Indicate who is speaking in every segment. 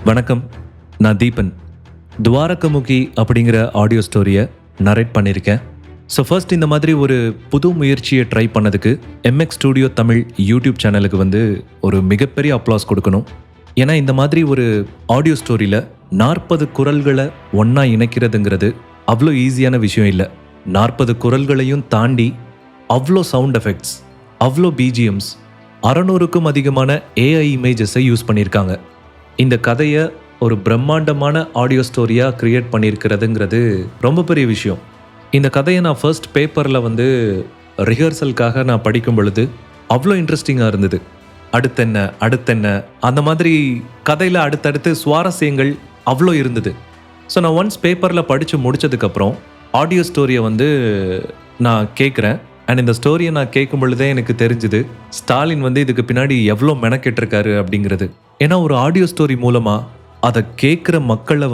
Speaker 1: வணக்கம், நான் தீபன். துவாரகமுகி அப்படிங்கிற ஆடியோ ஸ்டோரியை நரேட் பண்ணியிருக்கேன். ஸோ ஃபர்ஸ்ட் இந்த மாதிரி ஒரு புது முயற்சியை ட்ரை பண்ணதுக்கு எம்எக்ஸ் ஸ்டூடியோ தமிழ் யூடியூப் சேனலுக்கு ஒரு மிகப்பெரிய அப்ளாஸ் கொடுக்கணும். ஏன்னா இந்த மாதிரி ஒரு ஆடியோ ஸ்டோரியில் 40 குரல்களை ஒன்றா இணைக்கிறதுங்கிறது அவ்வளோ ஈஸியான விஷயம் இல்லை. 40 குரல்களையும் தாண்டி அவ்வளோ சவுண்ட் எஃபெக்ட்ஸ், அவ்வளோ பிஜிஎம்ஸ், 600க்கும் அதிகமான ஏஐ இமேஜஸை யூஸ் பண்ணியிருக்காங்க. இந்த கதையை ஒரு பிரம்மாண்டமான ஆடியோ ஸ்டோரியாக க்ரியேட் பண்ணியிருக்கிறதுங்கிறது ரொம்ப பெரிய விஷயம். இந்த கதையை நான் ஃபர்ஸ்ட் பேப்பரில் ரிஹர்சலுக்காக நான் படிக்கும் பொழுது அவ்வளோ இன்ட்ரெஸ்டிங்காக இருந்தது. அடுத்தென்ன அந்த மாதிரி கதையில் அடுத்தடுத்து சுவாரஸ்யங்கள் அவ்வளோ இருந்தது. ஸோ நான் ஒன்ஸ் பேப்பரில் படித்து முடித்ததுக்கப்புறம் ஆடியோ ஸ்டோரியை நான் கேட்குறேன். அண்ட் இந்த ஸ்டோரியை நான் கேட்கும் பொழுதே எனக்கு தெரிஞ்சுது ஸ்டாலின் இதுக்கு பின்னாடி எவ்வளோ மெனக்கெட்டிருக்காரு அப்படிங்கிறது. ஏன்னா ஒரு ஆடியோ ஸ்டோரி மூலமாக அதை கேட்குற மக்களை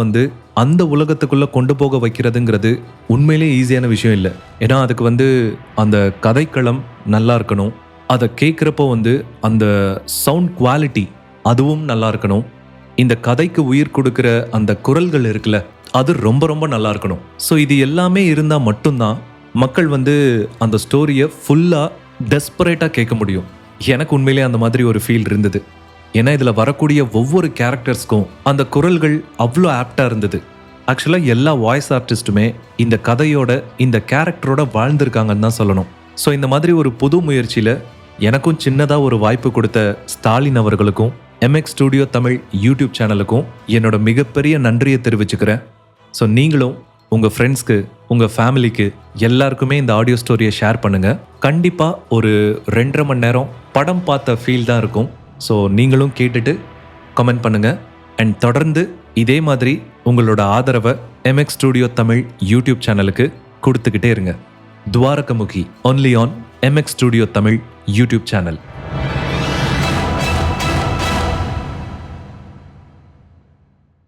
Speaker 1: அந்த உலகத்துக்குள்ளே கொண்டு போக வைக்கிறதுங்கிறது உண்மையிலேயே ஈஸியான விஷயம் இல்லை. ஏன்னா அதுக்கு அந்த கதைக்களம் நல்லா இருக்கணும், அதை கேட்குறப்போ அந்த சவுண்ட் குவாலிட்டி அதுவும் நல்லா இருக்கணும், இந்த கதைக்கு உயிர் கொடுக்குற அந்த குரல்கள் இருக்குல்ல அது ரொம்ப ரொம்ப நல்லா இருக்கணும். ஸோ இது எல்லாமே இருந்தால் மட்டும்தான் மக்கள் அந்த ஸ்டோரியை ஃபுல்லாக டெஸ்பரேட்டாக கேட்க முடியும். எனக்கு உண்மையிலே அந்த மாதிரி ஒரு ஃபீல் இருந்தது. ஏன்னா இதில் வரக்கூடிய ஒவ்வொரு கேரக்டர்ஸ்க்கும் அந்த குரல்கள் அவ்வளோ ஆப்டாக இருந்தது. ஆக்சுவலாக எல்லா வாய்ஸ் ஆர்டிஸ்ட்டுமே இந்த கதையோட இந்த கேரக்டரோட வாழ்ந்திருக்காங்கன்னு தான் சொல்லணும். ஸோ இந்த மாதிரி ஒரு புது முயற்சியில் எனக்கும் சின்னதாக ஒரு வாய்ப்பு கொடுத்த ஸ்டாலின் அவர்களுக்கும் எம்எக்ஸ் ஸ்டூடியோ தமிழ் யூடியூப் சேனலுக்கும் என்னோட மிகப்பெரிய நன்றியை தெரிவிச்சுக்கிறேன். ஸோ நீங்களும் உங்கள் ஃப்ரெண்ட்ஸ்க்கு, உங்கள் ஃபேமிலிக்கு எல்லாருக்குமே இந்த ஆடியோ ஸ்டோரியை ஷேர் பண்ணுங்கள். கண்டிப்பாக ஒரு 2.5 மணி நேரம் படம் பார்த்த ஃபீல் தான் இருக்கும். ஸோ நீங்களும் கேட்டுட்டு கமெண்ட் பண்ணுங்கள். அண்ட் தொடர்ந்து இதே மாதிரி உங்களோட ஆதரவை எம்எக்ஸ் ஸ்டூடியோ தமிழ் யூடியூப் சேனலுக்கு கொடுத்துக்கிட்டே இருங்க. Dwarakamukhi only on MX studio Tamil YouTube channel.